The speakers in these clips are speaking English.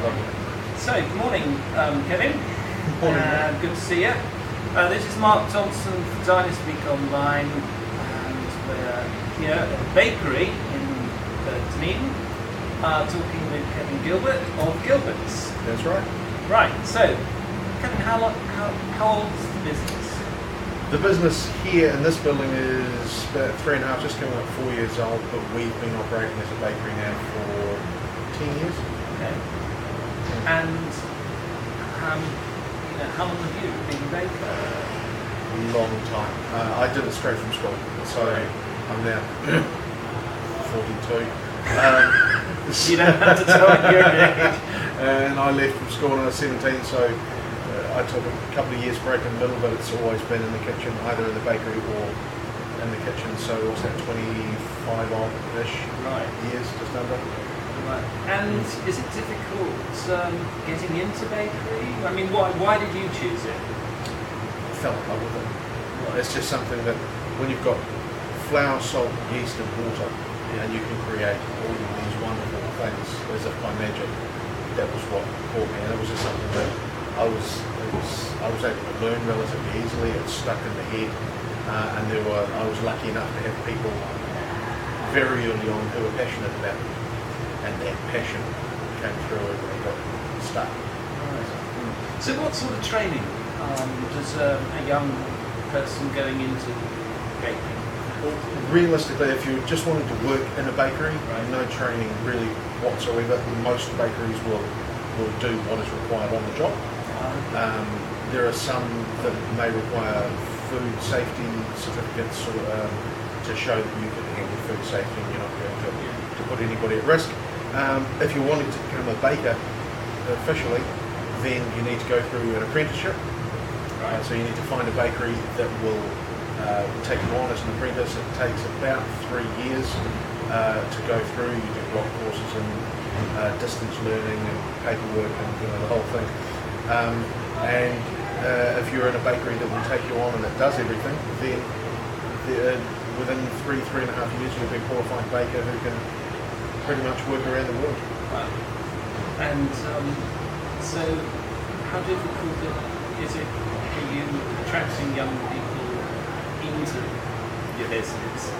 Lovely. So, good morning, Kevin. Morning. Good to see you. This is Mark Thomson for Dynasty Speak Online, and we're here at a bakery in Dunedin, talking with Kevin Gilbert of Gilbert's. That's right. Right. So, Kevin, how old is the business? The business here in this building is about 3.5, just coming up 4 years old, but we've been operating as a bakery now for 10 years. Okay. And how long have you been a baker? Long time. I did it straight from school, so I'm now 42. You don't have to tell me your age. And I left from school when I was 17, so I took a couple of years break in the middle, but it's always been in the kitchen, either in the bakery or in the kitchen. So also 25 odd-ish years, just under. Right. And is it difficult getting into bakery? I mean, why did you choose it? I fell in love with it. It's just something that when you've got flour, salt, yeast and water, and you can create all of these wonderful things as if by magic, that was what caught me. And it was just something that I was able to learn relatively easily. It stuck in the head, and I was lucky enough to have people very early on who were passionate about it. And that passion came through and we got stuck. Right. So what sort of training does a young person going into baking? Well, realistically, if you just wanted to work in a bakery, no training really whatsoever. Most bakeries will do what is required on the job. There are some that may require food safety certificates to show that you can handle food safety and you're not going to put anybody at risk. If you're wanting to become a baker officially, then you need to go through an apprenticeship. So you need to find a bakery that will take you on as an apprentice. It takes about 3 years to go through. You do block courses and distance learning and paperwork and the whole thing. And if you're in a bakery that will take you on and it does everything, then within 3.5 years you'll be a qualified baker who can pretty much work around the world. Wow. And so how difficult is it for you attracting young people into your business?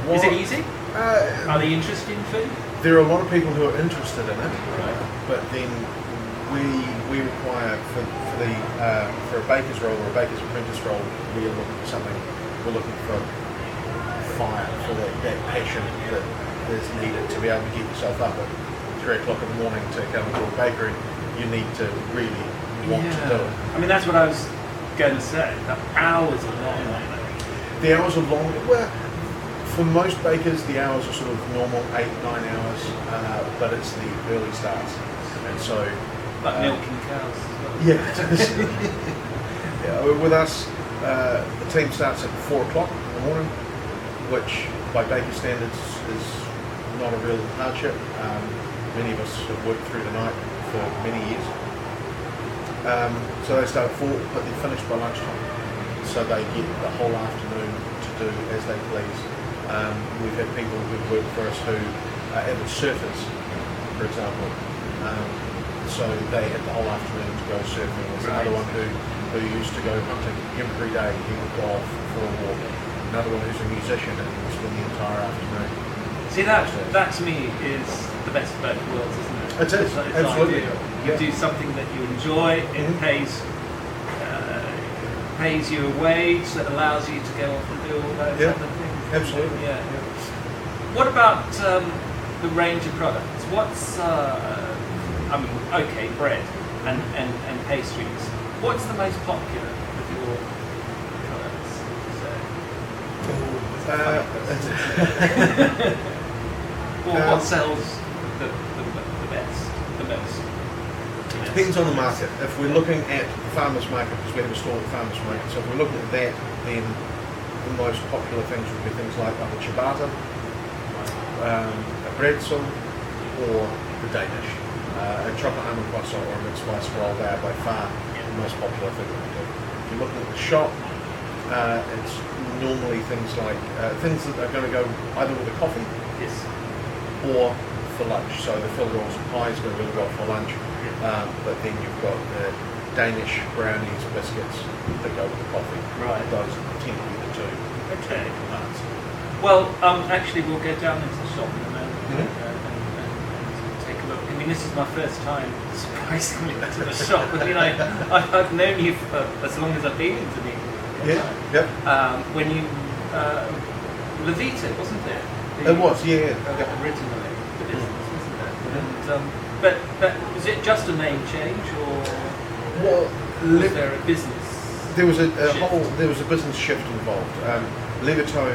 Is it easy? Are they interested in food? There are a lot of people who are interested in it, but then we require for a baker's role or a baker's apprentice role, we're looking for something. We're looking for fire, for that passion that is needed to be able to get yourself up at 3 o'clock in the morning to come to a bakery. You need to really want to do it. I mean, that's what I was going to say. The hours are long. The hours are long. Well, for most bakers, the hours are sort of normal 8-9 hours, but it's the early starts, and so like milking cows. Yeah. With us, the team starts at 4 o'clock in the morning, which by baker standards is not a real hardship. Many of us have worked through the night for many years. So they start at 4, but they're finished by lunchtime. So they get the whole afternoon to do as they please. We've had people who've worked for us who are avid surfers, for example. So they had the whole afternoon to go surfing. There's another one who used to go hunting every day. He would go off for a walk. Another one who's a musician and he would spend the entire afternoon. See, that to me is the best of both worlds, isn't it? It is, absolutely. You do something that you enjoy, it pays you a wage that allows you to go off and do all those other things. Absolutely. Yeah. What about the range of products? What's, bread and pastries. What's the most popular of your products? What sells the best, the most? Depends on the market. If we're looking at the farmers market, because we have a store at the farmers market, so if we're looking at that, then the most popular things would be things like a ciabatta, a bretzel, or the Danish. A chocolate almond croissant or a mixed spice roll, they are by far the most popular thing that we do. If you're looking at the shop, it's normally things like things that are going to go either with a coffee, or for lunch. So the fillet rolls and pies go really well for lunch. But then you've got the Danish brownies, biscuits that go with the coffee. Right. Those tend to be the two. Okay. Parts. Well, actually, we'll go down into the shop in a moment Mhm. and take a look. I mean, this is my first time, surprisingly, to the shop. I mean, I've known you for as long as I've been in Dunedin. Yeah. Yep. When you Levita, wasn't it? It was. Yeah. Originally, the business, wasn't it? And but was it just a name change, or Well, was there a business? there was a shift? there was a business shift involved. Levito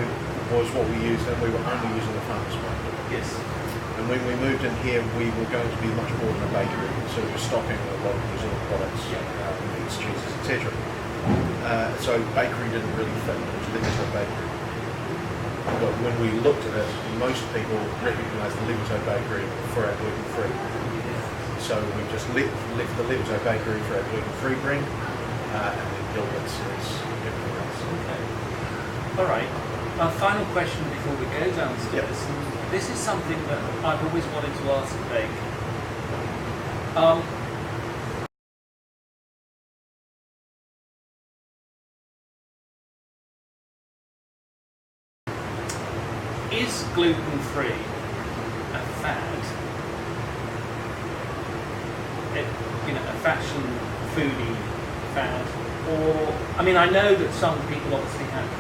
was what we used, and we were only using the farmers market. Yes. And when we moved in here, we were going to be much more than a bakery, so we were stocking a lot of New Zealand products, meats, cheeses, etc. So bakery didn't really fit into Levito bakery. But when we looked at it, most people recognised the Levito bakery for our gluten-free. So we just left the Levito bakery for our gluten-free brand, and then Gilbert's is everything else. Okay. All right. Our final question before we go downstairs. Yep. And this is something that I've always wanted to ask Craig. Is gluten-free a fad? A fashion foodie fad? Or, I mean, I know that some people obviously have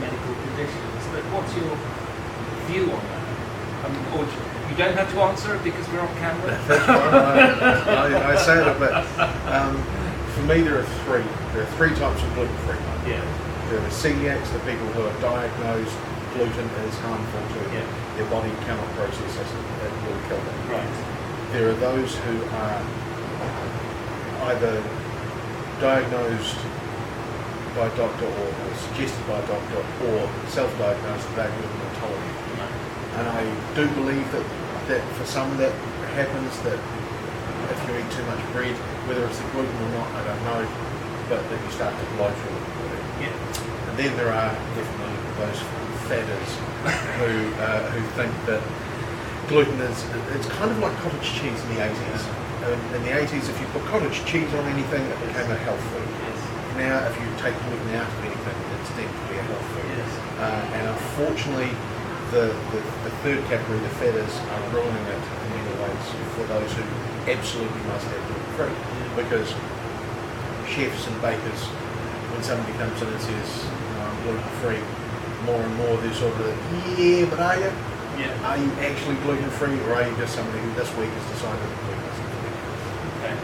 medical conditions, but what's your view on that? Or you don't have to answer it because we're on camera. That's fine. I say it, but for me there are three. There are three types of gluten-free. Yeah. There are celiacs, the people who are diagnosed gluten is harmful to them. Their body cannot process it, it will kill them. Right. There are those who are either diagnosed by a doctor or suggested by a doctor or self-diagnosed that they're gluten intolerant. And I do believe that for some that happens, that if you eat too much bread, whether it's the gluten or not, I don't know, but that you start to blow through the body. Yeah. And then there are definitely those fadders who think that gluten it's kind of like cottage cheese in the 80s. In the 80s, if you put cottage cheese on anything, it became a health food. Yes. Now, if you take gluten out of anything, it's deemed to be a health food. Yes. And unfortunately, the third category, the fadders, are ruining it in many ways for those who absolutely must have gluten-free. Because chefs and bakers, when somebody comes in and says, I'm gluten-free, more and more they're sort of, yeah, but are you? Yeah. Are you actually gluten-free, or are you just somebody who this week has decided that gluten isn't for them? Okay.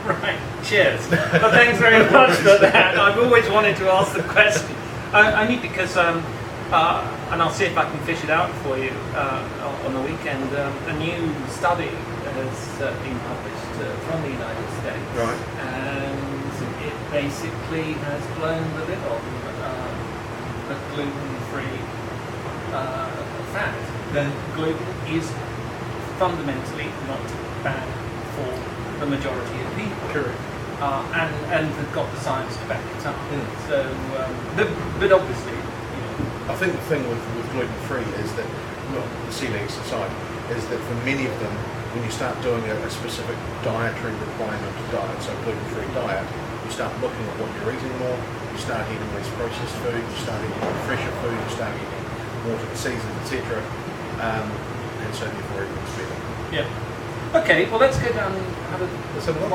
Right. Cheers. Well, thanks very much for that. I've always wanted to ask the question, only because, and I'll see if I can fish it out for you on the weekend. A new study has been published from the United States, Right. and it basically has blown the lid on the gluten-free fad. Then gluten is fundamentally not bad for the majority of people. Correct. And they've got the science to back it up. Mm. So, but obviously, I think the thing with gluten-free is that, well, the celiacs aside, is that for many of them, when you start doing a specific dietary requirement diet, so gluten-free diet, you start looking at what you're eating more, you start eating less processed food, you start eating fresher food, you start eating more to the seasons, etc. And so therefore everything's better. yeah. Okay, well let's go down and have a Let's have a look.